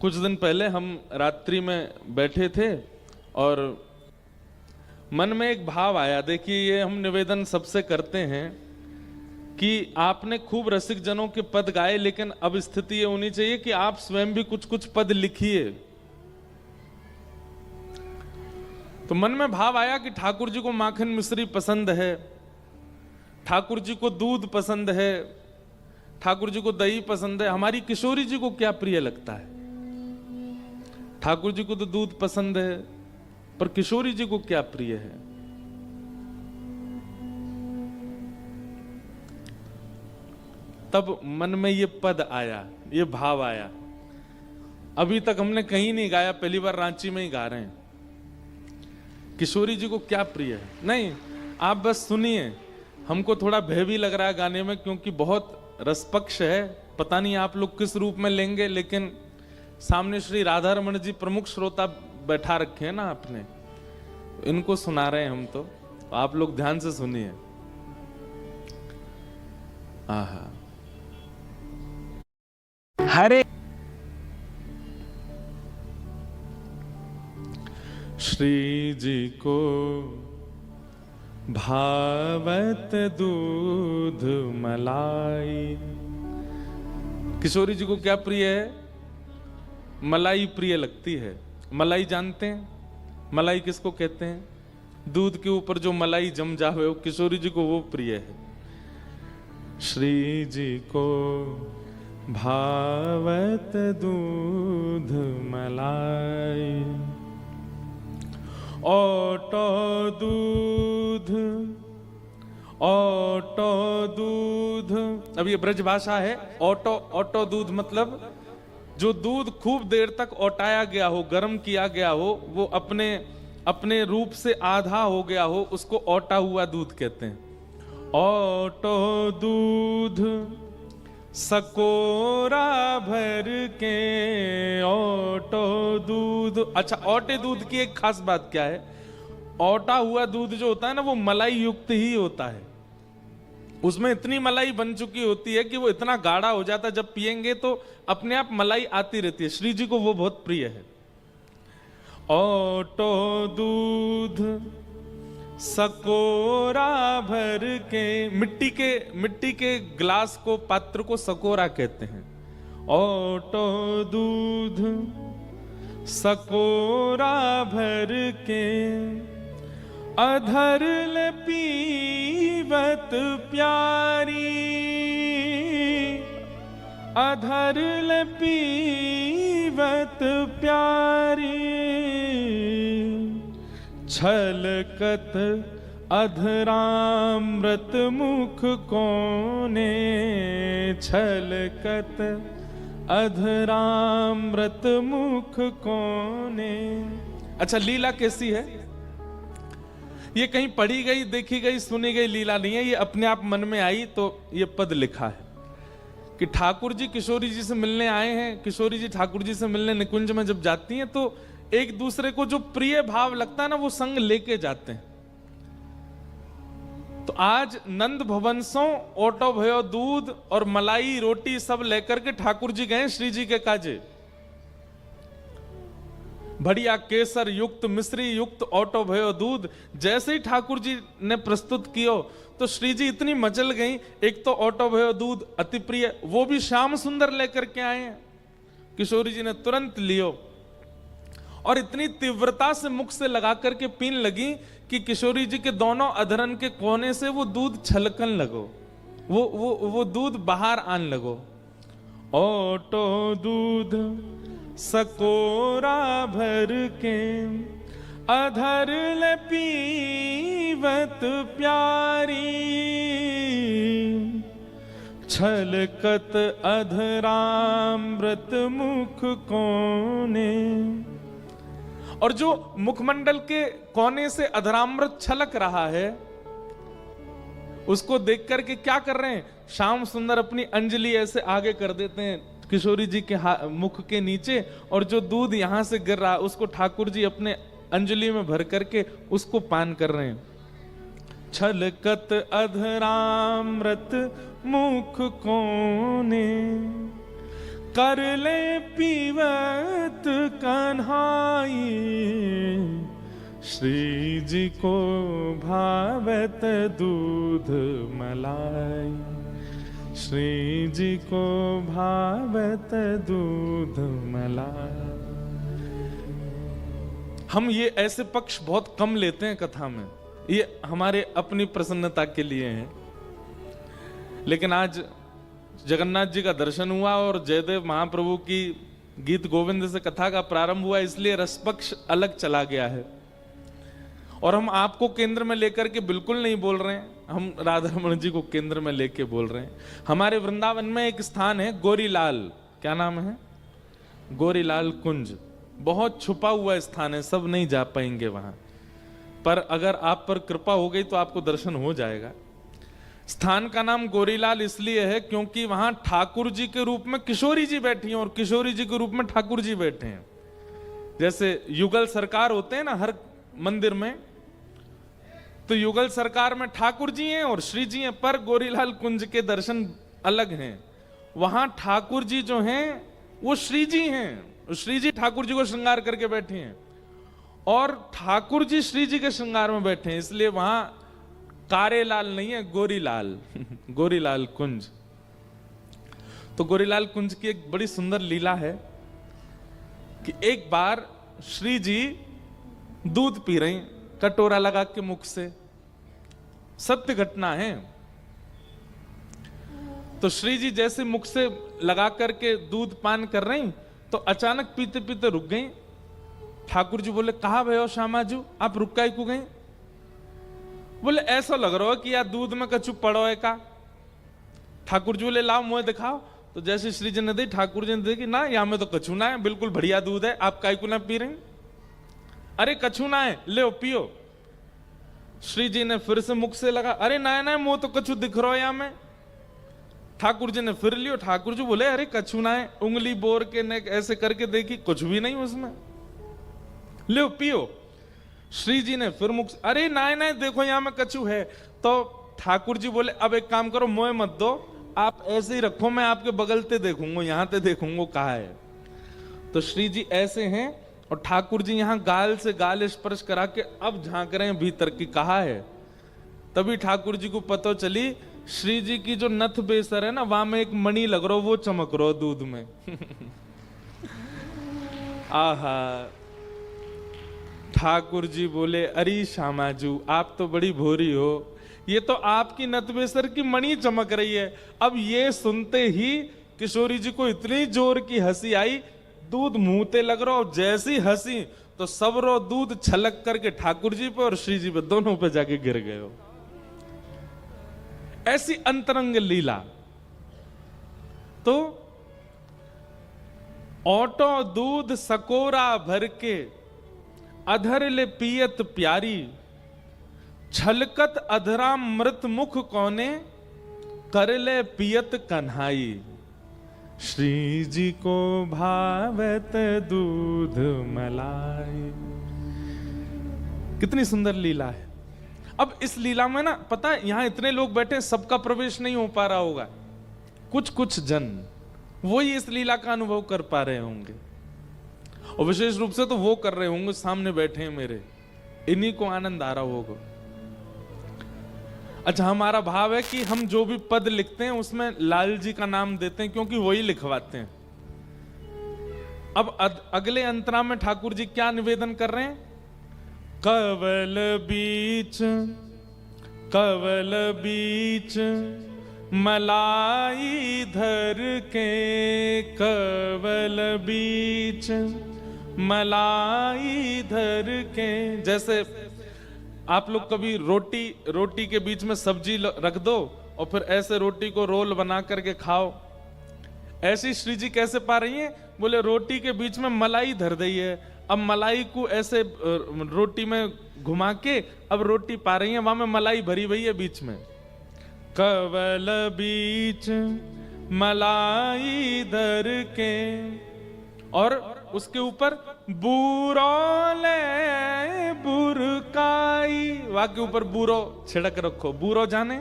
कुछ दिन पहले हम रात्रि में बैठे थे और मन में एक भाव आया। देखिए, ये हम निवेदन सबसे करते हैं कि आपने खूब रसिक जनों के पद गाए, लेकिन अब स्थिति ये होनी चाहिए कि आप स्वयं भी कुछ कुछ पद लिखिए। तो मन में भाव आया कि ठाकुर जी को माखन मिश्री पसंद है, ठाकुर जी को दूध पसंद है, ठाकुर जी को दही पसंद है। हमारी किशोरी जी को क्या प्रिय लगता है? ठाकुर जी को तो दूध पसंद है, पर किशोरी जी को क्या प्रिय है? तब मन में ये पद आया, ये भाव आया। अभी तक हमने कहीं नहीं गाया, पहली बार रांची में ही गा रहे हैं। किशोरी जी को क्या प्रिय है? नहीं, आप बस सुनिए। हमको थोड़ा भय भी लग रहा है गाने में, क्योंकि बहुत रसपक्ष है। पता नहीं आप लोग किस रूप में लेंगे, लेकिन सामने श्री राधा रमन जी प्रमुख श्रोता बैठा रखे हैं ना आपने, इनको सुना रहे हैं हम। तो आप लोग ध्यान से सुनिए। आहा, हरे श्री जी को भावत दूध मलाई। किशोरी जी को क्या प्रिय है? मलाई प्रिय लगती है। मलाई जानते हैं? मलाई किसको कहते हैं? दूध के ऊपर जो मलाई जम जावे, वो किशोरी जी को वो प्रिय है। श्री जी को भावत दूध मलाई, ओटो दूध, ओटो दूध। अब ये ब्रज भाषा है। ओटो, ओटो दूध मतलब जो दूध खूब देर तक ओटाया गया हो, गर्म किया गया हो, वो अपने अपने रूप से आधा हो गया हो, उसको ओटा हुआ दूध कहते हैं। ओटो दूध सकोरा भर के, ओटो दूध। अच्छा, ओटे दूध की एक खास बात क्या है? ओटा हुआ दूध जो होता है ना, वो मलाई युक्त ही होता है। उसमें इतनी मलाई बन चुकी होती है कि वो इतना गाढ़ा हो जाता है, जब पिएंगे तो अपने आप मलाई आती रहती है। श्री जी को वो बहुत प्रिय है। ओटो दूध सकोरा भर के, मिट्टी के ग्लास को, पात्र को सकोरा कहते हैं। ओटो दूध सकोरा भर के, अधर ले पीवत प्यारी, अधर ले पीवत प्यारी, छलकत अधरामृत मुख कोने, छलकत अधरामृत मुख कोने। अच्छा, लीला कैसी है? ये कहीं पढ़ी गई, देखी गई, सुनी गई लीला नहीं है, ये अपने आप मन में आई तो ये पद लिखा है कि ठाकुर जी किशोरी जी से मिलने आए हैं। किशोरी जी ठाकुर जी से मिलने निकुंज में जब जाती हैं तो एक दूसरे को जो प्रिय भाव लगता है ना, वो संग लेके जाते हैं। तो आज नंद भवन सो ओटो भयो दूध और मलाई रोटी सब लेकर के ठाकुर जी गए श्री जी के काजे। बढ़िया केसर युक्त, मिश्री युक्त ओटो भयो दूध जैसे ही ठाकुर जी ने प्रस्तुत कियो तो श्री जी इतनी मचल गई। एक तो ओटो भयो दूध अति प्रिय, वो भी श्याम सुंदर लेकर के आए हैं। किशोरी जी ने तुरंत लियो और इतनी तीव्रता से मुख से लगा करके पीन लगी कि किशोरी जी के दोनों अधरन के कोने से वो दूध छलकन लगो, वो दूध बाहर आने लगो। ओटो दूध सकोरा भर के, अधर ले पीवत प्यारी, छलकत अधरामृत मुख कोने। और जो मुखमंडल के कोने से अधरामृत छलक रहा है, उसको देख करके क्या कर रहे हैं? श्याम सुंदर अपनी अंजलि ऐसे आगे कर देते हैं किशोरी जी के मुख के नीचे, और जो दूध यहां से गिर रहा है उसको ठाकुर जी अपने अंजलि में भर करके उसको पान कर रहे हैं। छलकत अधरामृत मुख कोने, कर ले पीवत कन्हाई, श्री जी को भावत दूध मलाई, श्री जी को भावत दूध मलाई। हम ये ऐसे पक्ष बहुत कम लेते हैं कथा में, ये हमारे अपनी प्रसन्नता के लिए हैं। लेकिन आज जगन्नाथ जी का दर्शन हुआ और जयदेव महाप्रभु की गीत गोविंद से कथा का प्रारंभ हुआ, इसलिए रस पक्ष अलग चला गया है। और हम आपको केंद्र में लेकर के बिल्कुल नहीं बोल रहे हैं, हम राधा रमण जी को केंद्र में लेके बोल रहे हैं। हमारे वृंदावन में एक स्थान है गोरीलाल, क्या नाम है? गोरीलाल कुंज। बहुत छुपा हुआ स्थान है, सब नहीं जा पाएंगे वहां, पर अगर आप पर कृपा हो गई तो आपको दर्शन हो जाएगा। स्थान का नाम गोरीलाल इसलिए है क्योंकि वहां ठाकुर जी के रूप में किशोरी जी बैठी हैं और किशोरी जी के रूप में ठाकुर जी बैठे हैं। जैसे युगल सरकार होते हैं ना हर मंदिर में, तो युगल सरकार में ठाकुर जी हैं और श्री जी हैं, पर गोरीलाल कुंज के दर्शन अलग हैं। वहां ठाकुर जी जो हैं वो श्री जी हैं, श्री जी ठाकुर जी को श्रृंगार करके बैठे हैं और ठाकुर जी श्री जी के श्रृंगार में बैठे हैं, इसलिए वहां कारेलाल नहीं है, गोरीलाल गोरीलाल कुंज। तो गोरीलाल कुंज की एक बड़ी सुंदर लीला है कि एक बार श्री जी दूध पी रही कटोरा लगा के मुख से, सत्य घटना है। तो श्री जी जैसे मुख से लगा करके दूध पान कर रही तो अचानक पीते पीते रुक गई। ठाकुर जी बोले, कहा भयो श्यामाजू, आप रुक काहे को गई? बोले, ऐसा लग रहा है कि यार दूध में कछु पड़ो है का। ठाकुर जी बोले, लाओ मुझे दिखाओ। तो जैसे श्री जी ने दी, ठाकुर जी ने देखी, ना यहाँ में तो कछु ना है, बिल्कुल बढ़िया दूध है, आप काहे को ना पी रही? अरे कछु ना है, ले पियो। श्री जी ने फिर से मुख से लगा, अरे ना ना मुंह तो कछु दिख रहा है यहाँ में। ठाकुर जी ने फिर लियो, ठाकुर जी बोले, अरे कछु ना है, उंगली बोर के नेक ऐसे करके देखी, कुछ भी नहीं उसमें, ले पियो। श्री जी ने फिर मुख, अरे ना ना देखो यहाँ में कछु है। तो ठाकुर जी बोले, अब एक काम करो, मोए मत दो, आप ऐसे ही रखो, मैं आपके बगल ते देखूंगा, यहाँ ते देखूंगा कहा है। तो श्री जी ऐसे हैं और ठाकुर जी यहां गाल से गाल स्पर्श करा के अब झांक रहे हैं भीतर की कहा है। तभी ठाकुर जी को पता चली श्री जी की जो नथ बेसर है ना, वहां में एक मणि लग रहा, वो चमक रहा दूध में। आहा, ठाकुर जी बोले, अरे श्यामाजू आप तो बड़ी भोरी हो, ये तो आपकी नथ बेसर की मणि चमक रही है। अब ये सुनते ही किशोरी जी को इतनी जोर की हंसी आई, दूध मुंहते लग रहा, और जैसी हंसी तो सब रो दूध छलक करके ठाकुर जी पे और श्री जी पे दोनों पे जाके गिर गए हो। ऐसी अंतरंग लीला। तो ओटो दूध सकोरा भर के, अधर ले पियत प्यारी, छलकत अधरा मृत मुख कोने, कर ले पियत कन्हाई, श्री जी को भावत दूध मलाई। कितनी सुंदर लीला है। अब इस लीला में ना, पता है यहां इतने लोग बैठे, सबका प्रवेश नहीं हो पा रहा होगा, कुछ कुछ जन वही इस लीला का अनुभव कर पा रहे होंगे, और विशेष रूप से तो वो कर रहे होंगे सामने बैठे हैं मेरे, इन्हीं को आनंद आ रहा होगा। अच्छा, हमारा भाव है कि हम जो भी पद लिखते हैं उसमें लाल जी का नाम देते हैं, क्योंकि वही लिखवाते हैं। अब अगले अंतरा में ठाकुर जी क्या निवेदन कर रहे हैं? कवल बीच मलाई धर के, कवल बीच मलाई धर के। जैसे आप लोग कभी रोटी के बीच में सब्जी रख दो और फिर ऐसे रोटी को रोल बना करके खाओ, ऐसी श्री जी कैसे पा रही हैं? बोले, रोटी के बीच में मलाई धर दी है, अब मलाई को ऐसे रोटी में घुमा के अब रोटी पा रही है, वहां में मलाई भरी हुई है बीच में। कवल बीच मलाई धर के, और उसके ऊपर बूरोले बुरकाई, वहां के ऊपर बूरो छिड़क रखो। बूरो जाने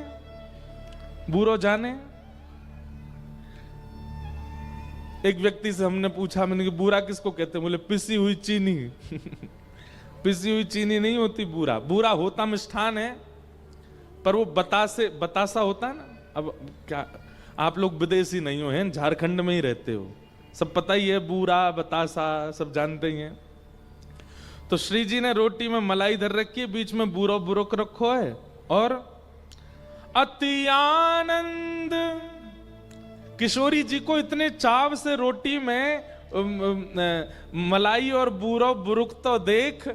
एक व्यक्ति से हमने पूछा, मैंने कहा बूरा किसको कहते हैं? बोले पिसी हुई चीनी। पिसी हुई चीनी नहीं होती बूरा, बूरा होता मिष्ठान है, पर वो बतासा होता है ना। अब क्या आप लोग विदेशी नहीं हो, हैं झारखंड में ही रहते हो, सब पता ही है, बूरा बतासा सब जानते ही हैं। तो श्री जी ने रोटी में मलाई धर रखी है, बीच में बूरा बुरक रखो है, और अति आनंद। किशोरी जी को इतने चाव से रोटी में मलाई और बूरा बुरुक तो देख,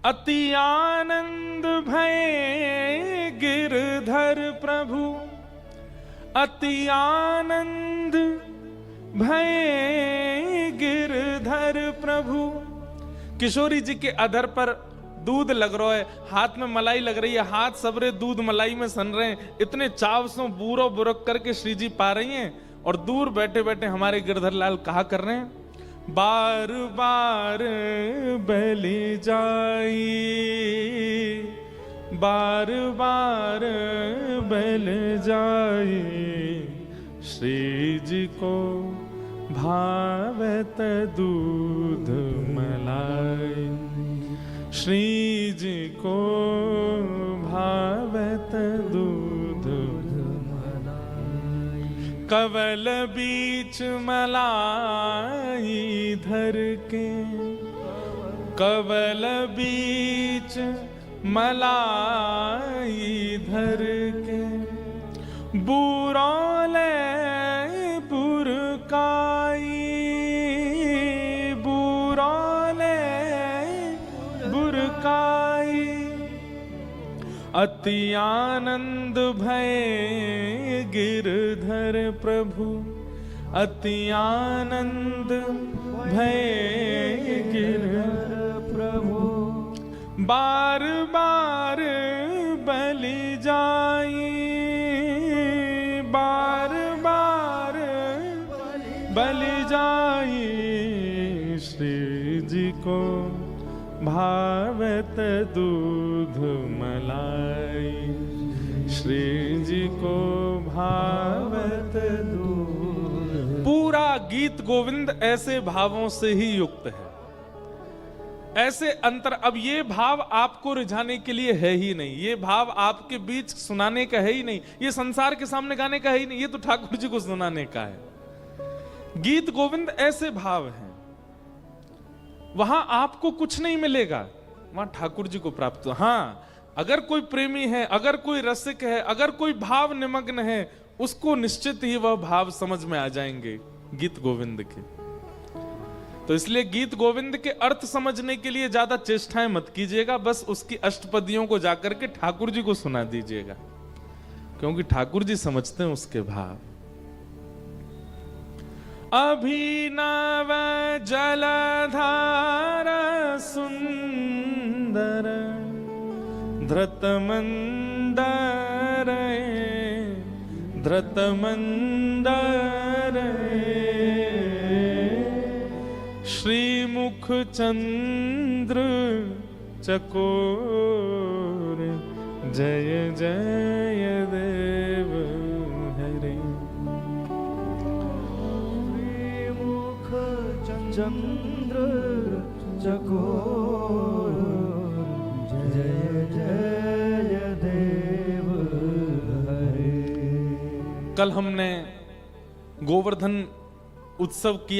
अति आनंद भय गिरधर प्रभु, अति आनंद भय गिरधर प्रभु। किशोरी जी के अधर पर दूध लग रहा है, हाथ में मलाई लग रही है, हाथ सबरे दूध मलाई में सन रहे हैं, इतने चाव से बूरो बुरक करके श्री जी पा रही हैं, और दूर बैठे बैठे हमारे गिरधर लाल कहा कर रहे हैं, बार बार बलि जाई, बार बार बल जाई, श्री जी को भावत दूध मलाई, श्री जी को भावत दूध मलाई। कवल बीच मलाई धर के, कवल बीच मलाई धर के, बूरौले बुरकाई, बूरौले बुरकाई, अति आनंद भय गिरधर प्रभु, अति आनंद भय गिरधर प्रभु, बार बार बलि जाई, बार बार बलि जाई, श्री जी को भावत दूध मलाई, श्री जी को भावत दूध। पूरा गीत गोविंद ऐसे भावों से ही युक्त है, ऐसे अंतर। अब ये भाव आपको रिझाने के लिए है ही नहीं, ये भाव आपके बीच सुनाने का है ही नहीं, ये संसार के सामने गाने का है ही नहीं, ये तो ठाकुर जी को सुनाने का है। गीत गोविंद ऐसे भाव हैं, वहां आपको कुछ नहीं मिलेगा, वहां ठाकुर जी को प्राप्त हो। हाँ, अगर कोई प्रेमी है, अगर कोई रसिक है, अगर कोई भाव निमग्न है, उसको निश्चित ही वह भाव समझ में आ जाएंगे गीत गोविंद के। तो इसलिए गीत गोविंद के अर्थ समझने के लिए ज्यादा चेष्टाएं मत कीजिएगा, बस उसकी अष्टपदियों को जाकर के ठाकुर जी को सुना दीजिएगा, क्योंकि ठाकुर जी समझते हैं उसके भाव। अभिनव जलधार सुंदर, धृतमंदर धृतमंदर, श्रीमुख चंद्र चकोर, जय जय देव हरे। श्रीमुख चंद्र चकोर, जय जय देव हरे। कल हमने गोवर्धन उत्सव किया।